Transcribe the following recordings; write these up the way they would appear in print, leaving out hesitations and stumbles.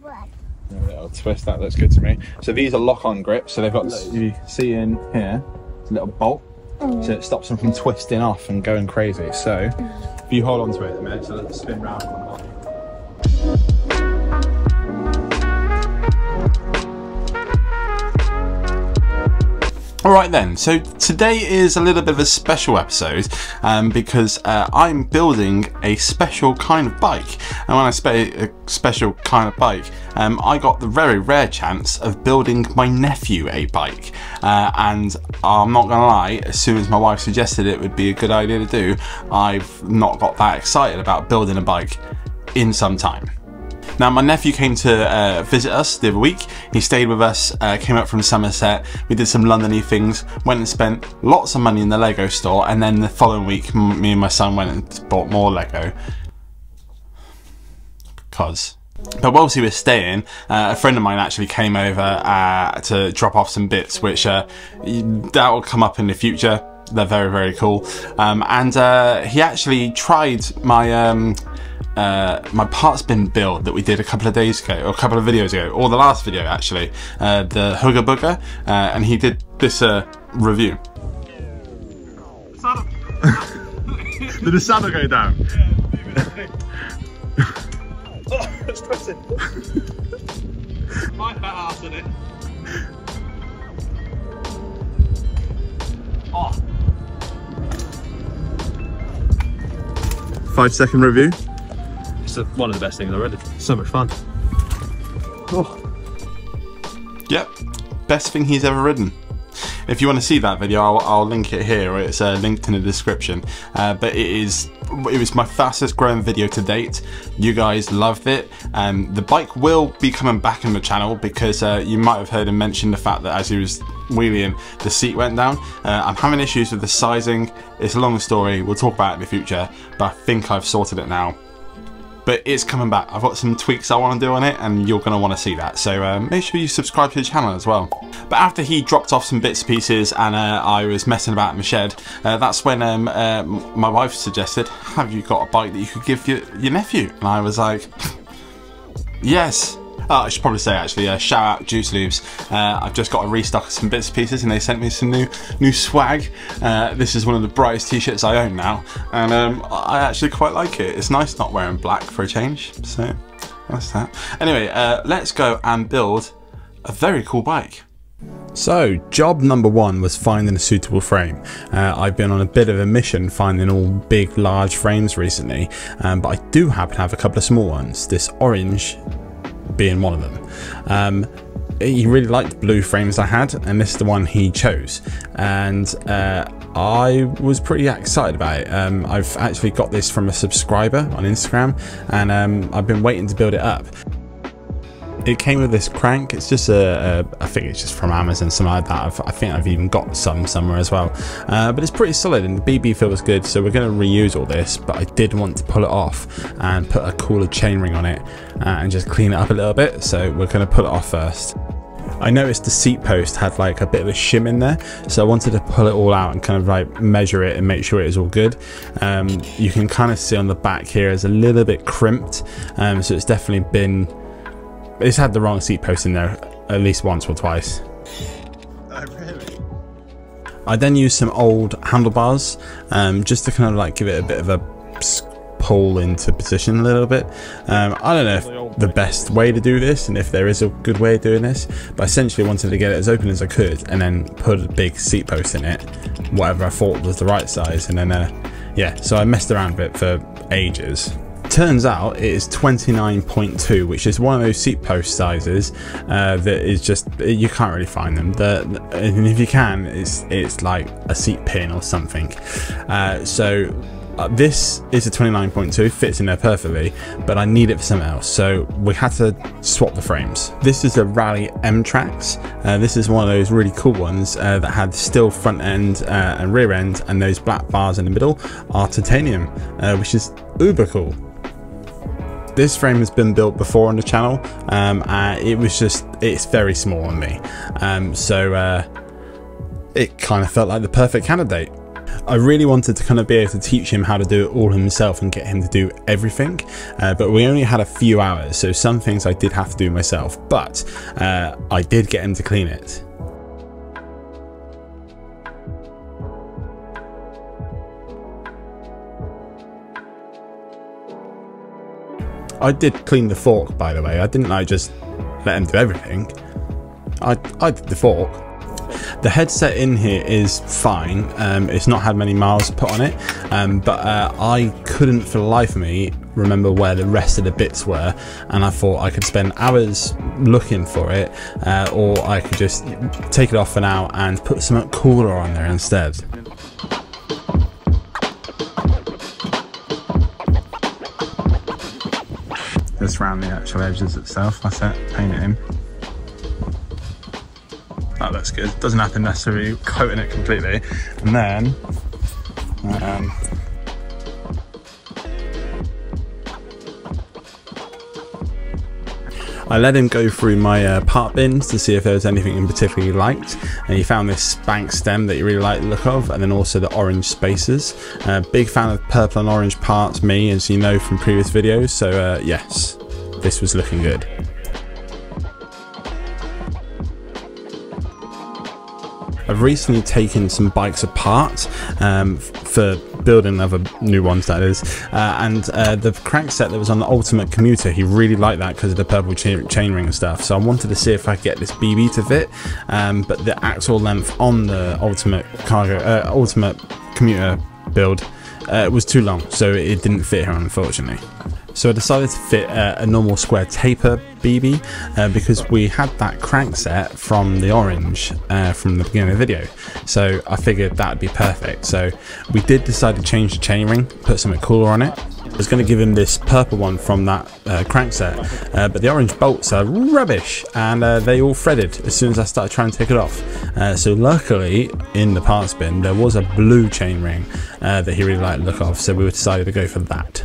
A little twist, that looks good to me. So these are lock-on grips, so they've got, you see in here, it's a little bolt, so it stops them from twisting off and going crazy. So if you hold on to it a minute, so let it spin round on the body. Alright then, so today is a little bit of a special episode because I'm building a special kind of bike. And when I say a special kind of bike, I got the very rare chance of building my nephew a bike. And I'm not gonna lie, as soon as my wife suggested it would be a good idea to do, I've not got that excited about building a bike in some time. Now, my nephew came to visit us the other week. He stayed with us, came up from Somerset. We did some London-y things, went and spent lots of money in the Lego store, and then the following week, me and my son went and bought more Lego. But whilst he was staying, a friend of mine actually came over to drop off some bits, which that will come up in the future. They're very, very cool. And he actually tried my my parts bin build that we did a couple of days ago, or a couple of videos ago, or the last video actually, the Hugger Bugger, and he did this review. Did the saddle go down? Yeah, oh, it's twisted. My fat ass in it. Oh. 5-second review. It's one of the best things already. So much fun. Oh. Yep, best thing he's ever ridden. If you want to see that video, I'll link it here. It's linked in the description. But it was my fastest growing video to date. You guys loved it. The bike will be coming back in the channel because you might have heard him mention the fact that as he was wheeling, the seat went down. I'm having issues with the sizing. It's a long story. We'll talk about it in the future, but I think I've sorted it now. But it's coming back. I've got some tweaks I want to do on it, and you're going to want to see that. So make sure you subscribe to the channel as well. But after he dropped off some bits and pieces and I was messing about in the shed, that's when my wife suggested, have you got a bike that you could give your nephew? And I was like, yes. I should probably say actually, shout out Juice Lubes. I've just got a restock of some bits and pieces and they sent me some new swag. This is one of the brightest t-shirts I own now, and I actually quite like it. It's nice not wearing black for a change, so that's that. Anyway, let's go and build a very cool bike. So, job number one was finding a suitable frame. I've been on a bit of a mission finding all big, large frames recently, but I do happen to have a couple of small ones. This orange being one of them. He really liked the blue frames I had, and this is the one he chose, and I was pretty excited about it. I've actually got this from a subscriber on Instagram, and I've been waiting to build it up. It came with this crank. It's just I think it's just from Amazon, something like that. I think I've even got some somewhere as well. But it's pretty solid and the BB feels good, so we're going to reuse all this, but I did want to pull it off and put a cooler chainring on it and just clean it up a little bit, so we're going to pull it off first. I noticed the seat post had like a bit of a shim in there, so I wanted to pull it all out and kind of like measure it and make sure it was all good. You can kind of see on the back here it's a little bit crimped, so it's definitely been... It's had the wrong seat post in there at least once or twice. Oh, really? I then used some old handlebars just to kind of like give it a bit of a pull into position a little bit. I don't know if the best way to do this and if there is a good way of doing this, but I essentially wanted to get it as open as I could and then put a big seat post in it, whatever I thought was the right size, and then yeah, so I messed around with it for ages. Turns out it is 29.2, which is one of those seat post sizes that is just, you can't really find them. And if you can, it's like a seat pin or something. This is a 29.2, fits in there perfectly, but I need it for something else, so we had to swap the frames. This is a Raleigh M-Trax. This is one of those really cool ones that had steel front end and rear end, and those black bars in the middle are titanium, which is uber cool. This frame has been built before on the channel, it's very small on me, so it kind of felt like the perfect candidate. I really wanted to kind of be able to teach him how to do it all himself and get him to do everything, but we only had a few hours, so some things I did have to do myself, but I did get him to clean it. I did clean the fork, by the way. I didn't like just let him do everything. I did the fork. The headset in here is fine. It's not had many miles put on it, but I couldn't for the life of me remember where the rest of the bits were, and I thought I could spend hours looking for it, or I could just take it off for now and put something cooler on there instead. Just round the actual edges itself, that's it, paint it in. That looks good. Doesn't have to necessarily coating it completely. And then I let him go through my part bins to see if there was anything in particular he liked, and he found this spank stem that he really liked the look of, and then also the orange spacers. Big fan of purple and orange parts, me, as you know from previous videos, so yes, this was looking good. I've recently taken some bikes apart for building other new ones, that is, and the crankset that was on the Ultimate Commuter, he really liked that because of the purple chainring and stuff, so I wanted to see if I could get this BB to fit, but the axle length on the Ultimate Commuter build was too long, so it didn't fit here, unfortunately. So I decided to fit a normal square taper BB because we had that crankset from the orange from the beginning of the video, so I figured that would be perfect. So we did decide to change the chainring, put something cooler on it. I was going to give him this purple one from that crankset, but the orange bolts are rubbish, and they all threaded as soon as I started trying to take it off. So luckily in the parts bin there was a blue chainring that he really liked the look of, so we decided to go for that.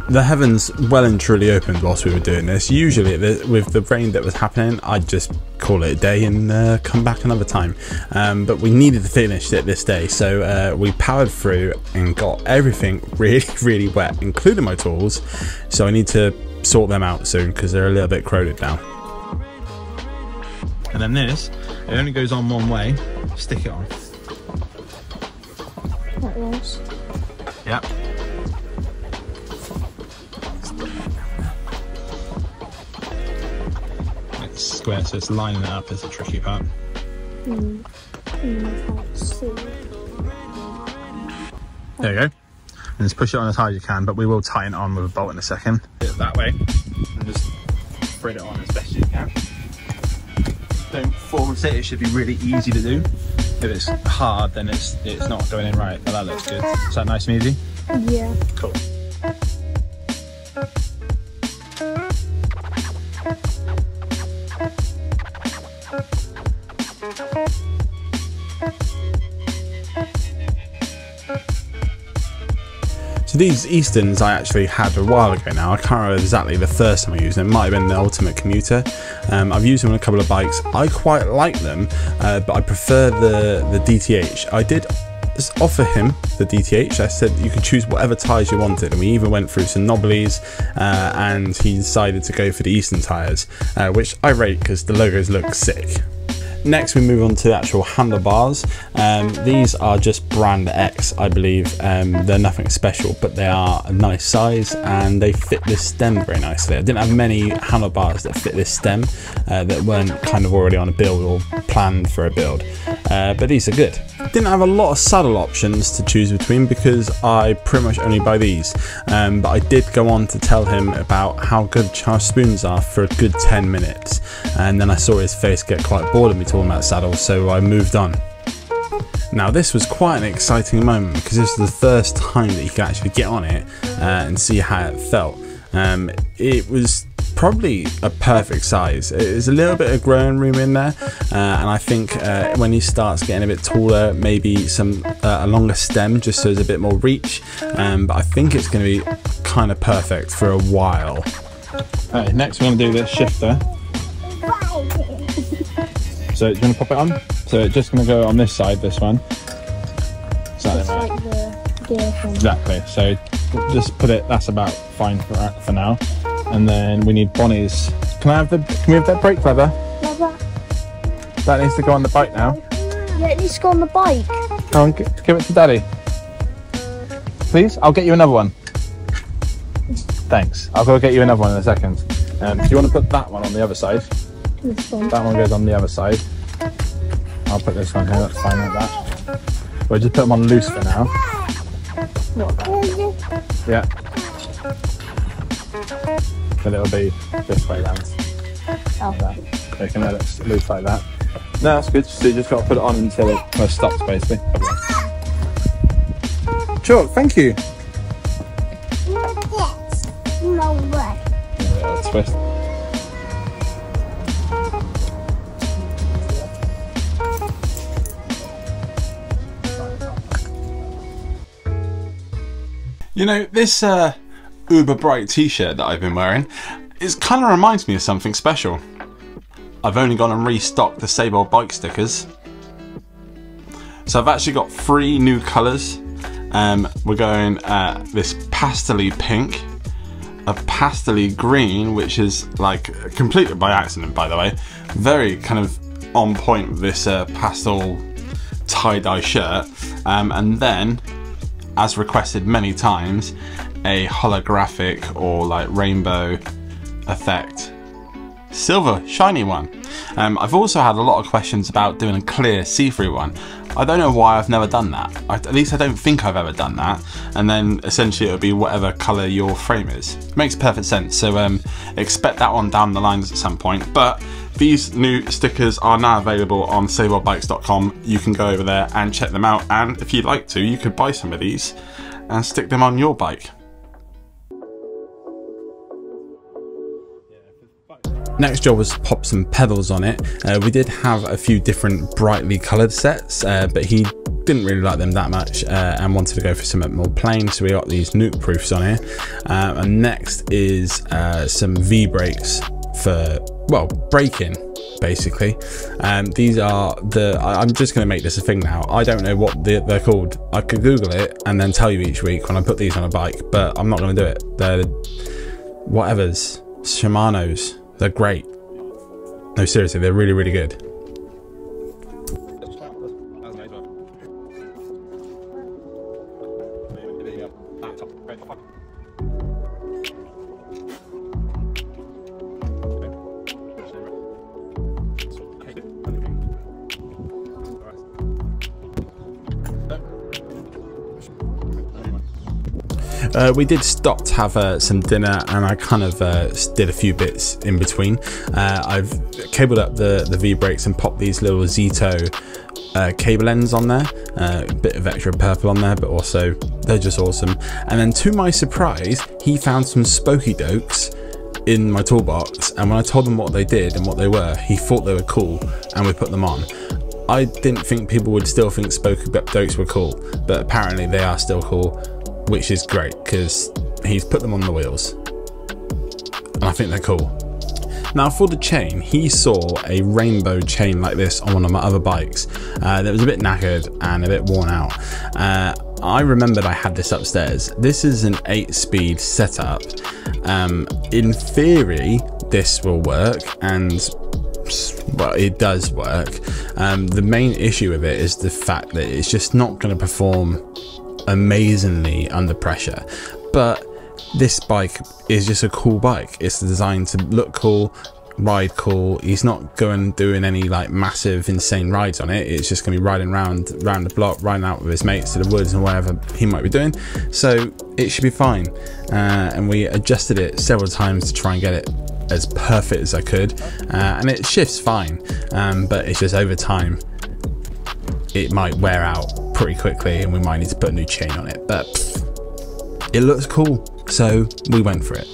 The heavens well and truly opened whilst we were doing this. Usually with the rain that was happening, I'd just call it a day and come back another time, but we needed to finish it this day, so we powered through and got everything really wet, including my tools, so I need to sort them out soon because they're a little bit corroded now. And then this, it only goes on one way. Stick it on. Like this? Yep. Square, so it's lining it up is the tricky part. There you go. And just push it on as hard as you can, but we will tighten it on with a bolt in a second. Do it that way and just thread it on as best as you can. Don't force it, it should be really easy to do. If it's hard, then it's not going in right, but that looks good. Is that nice and easy? Yeah. Cool. So these Easterns I actually had a while ago now. I can't remember exactly the first time I used them. It might have been the Ultimate Commuter. I've used them on a couple of bikes. I quite like them, but I prefer the DTH. I did offer him the DTH. I said you could choose whatever tyres you wanted, and we even went through some knobblies, and he decided to go for the Eastern tyres, which I rate because the logos look sick. Next we move on to the actual handlebars. These are just brand X, I believe. They're nothing special, but they are a nice size and they fit this stem very nicely. I didn't have many handlebars that fit this stem that weren't kind of already on a build or planned for a build, but these are good. Didn't have a lot of saddle options to choose between because I pretty much only buy these, but I did go on to tell him about how good charged spoons are for a good 10 minutes, and then I saw his face get quite bored of me talking about saddles, so I moved on. Now this was quite an exciting moment because this was the first time that you could actually get on it and see how it felt. It was probably a perfect size. There's a little bit of growing room in there, and I think when he starts getting a bit taller, maybe a longer stem just so there's a bit more reach, but I think it's going to be kind of perfect for a while. Right, next we're going to do this shifter. So do you want to pop it on? So it's just going to go on this side, this one. Just like the gear thing. Exactly. So just put it. That's about fine for now. And then we need Bonnie's. Can we have that brake lever? That needs to go on the bike now. Yeah, it needs to go on the bike. Come on, give it to Daddy. Please, I'll get you another one. Thanks. I'll go get you another one in a second. Do you want to put that one on the other side? This one. That one goes on the other side. I'll put this one here. That's fine like that. We'll just put them on loose for now. Yeah. Then it'll be this way round. Oh. You can let it loose like that. No, that's good. So you just got to put it on until it kind of stops, basically. Sure, thank you. Yes. No way. A little twist. You know, this Uber Bright t-shirt that I've been wearing, it kind of reminds me of something special. I've only gone and restocked the spray.bike stickers. So I've actually got 3 new colours. We're going this pastely pink, a pastely green, which is like completely by accident, by the way. Very kind of on point with this pastel tie-dye shirt. And then, as requested many times, a holographic or like rainbow effect silver shiny one. I've also had a lot of questions about doing a clear see-through one. I don't know why I've never done that. At least I don't think I've ever done that. And then essentially it'll be whatever colour your frame is. Makes perfect sense. So expect that one down the lines at some point. But these new stickers are now available on spray.bikes.com. You can go over there and check them out. And if you'd like to, you could buy some of these and stick them on your bike. Next job was to pop some pedals on it. We did have a few different brightly coloured sets, but he didn't really like them that much and wanted to go for something more plain, so we got these nuke proofs on here. And next is some V-brakes for, well, braking basically. These are I'm just going to make this a thing now. I don't know what they're called. I could Google it and then tell you each week when I put these on a bike, but I'm not going to do it. They're whatever's, Shimano's. They're great. No, seriously, they're really, really good. We did stop to have some dinner, and I kind of did a few bits in between. I've cabled up the V-brakes and popped these little Zito cable ends on there. A bit of extra purple on there, but also they're just awesome. And then to my surprise, he found some spokey dokes in my toolbox, and when I told him what they did and what they were, he thought they were cool, and we put them on. I didn't think people would still think spokey dokes were cool, but apparently they are still cool, which is great because he's put them on the wheels and I think they're cool. Now for the chain, he saw a rainbow chain like this on one of my other bikes that was a bit knackered and a bit worn out. I remembered I had this upstairs. This is an 8-speed setup. In theory this will work, and well, it does work. The main issue with it is the fact that it's just not going to perform amazingly under pressure, but this bike is just a cool bike. It's designed to look cool, ride cool. He's not doing any like massive insane rides on it. It's just gonna be riding around the block, riding out with his mates to the woods and whatever he might be doing, so it should be fine. And we adjusted it several times to try and get it as perfect as I could, and it shifts fine, but it's just over time it might wear out pretty quickly and we might need to put a new chain on it, but it looks cool, so we went for it.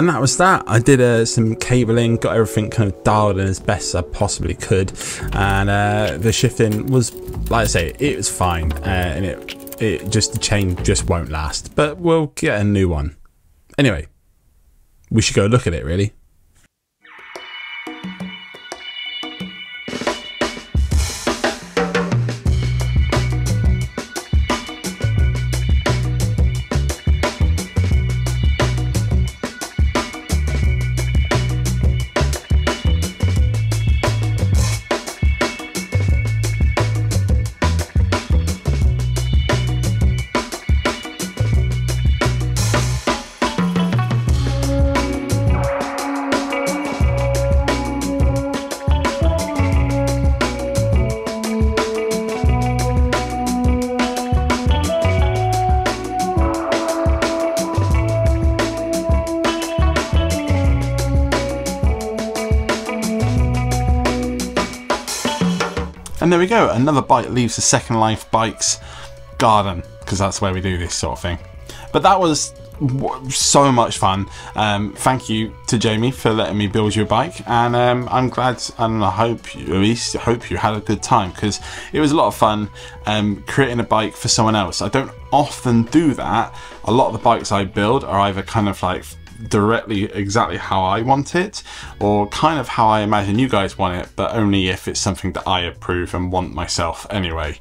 and that was that. I did some cabling, got everything kind of dialed in as best as I possibly could, and the shifting was, like I say, it was fine, and it just, the chain just won't last, but we'll get a new one. Anyway, we should go look at it really. And there we go, another bike leaves the Second Life Bikes garden, because that's where we do this sort of thing. But that was so much fun. Thank you to Jamie for letting me build your bike, and I'm glad, and I hope you, at least hope you had a good time, because it was a lot of fun creating a bike for someone else. I don't often do that. A lot of the bikes I build are either kind of like directly exactly how I want it, or kind of how I imagine you guys want it, but only if it's something that I approve and want myself anyway.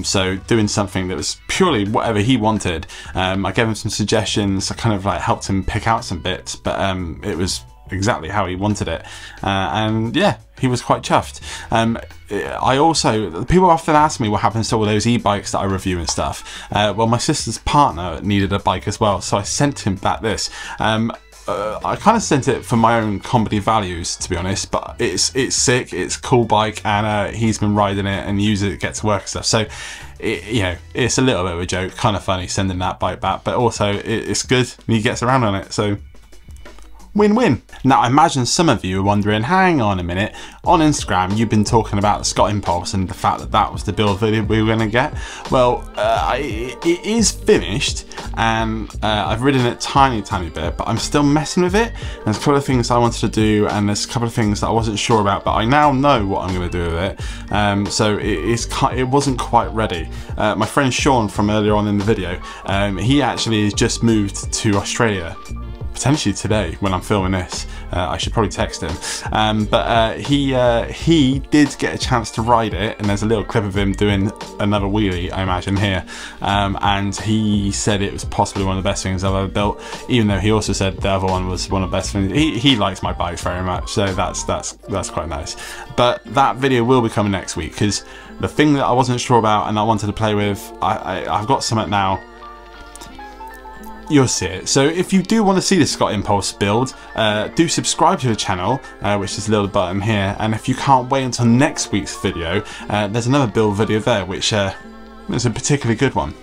So doing something that was purely whatever he wanted, I gave him some suggestions, I kind of like helped him pick out some bits, but it was exactly how he wanted it, and yeah, he was quite chuffed. I also, people often ask me what happens to all those e-bikes that I review and stuff. Well, my sister's partner needed a bike as well, so I sent him back this. I kind of sent it for my own comedy values, to be honest, but it's sick, it's a cool bike, and he's been riding it and using it to get to work and stuff. So you know, it's a little bit of a joke, kind of funny sending that bike back, but also it's good and he gets around on it, so win-win. Now, I imagine some of you are wondering, hang on a minute, on Instagram you've been talking about the Scott Impulse and the fact that that was the build video we were going to get. Well, it is finished, and I've ridden it tiny bit, but I'm still messing with it. There's a couple of things I wanted to do, and there's a couple of things that I wasn't sure about, but I now know what I'm going to do with it. So it wasn't quite ready. My friend Sean from earlier on in the video, he actually has just moved to Australia. Potentially today when I'm filming this. I should probably text him, but he did get a chance to ride it, and there's a little clip of him doing another wheelie, I imagine, here, and he said it was possibly one of the best things I've ever built, even though he also said the other one was one of the best things. He likes my bikes very much, so that's quite nice. But that video will be coming next week, because the thing that I wasn't sure about and I wanted to play with, I've got something now. You'll see it. So if you do want to see the Scott Impulse build, do subscribe to the channel, which is a little button here, and if you can't wait until next week's video, there's another build video there, which is a particularly good one.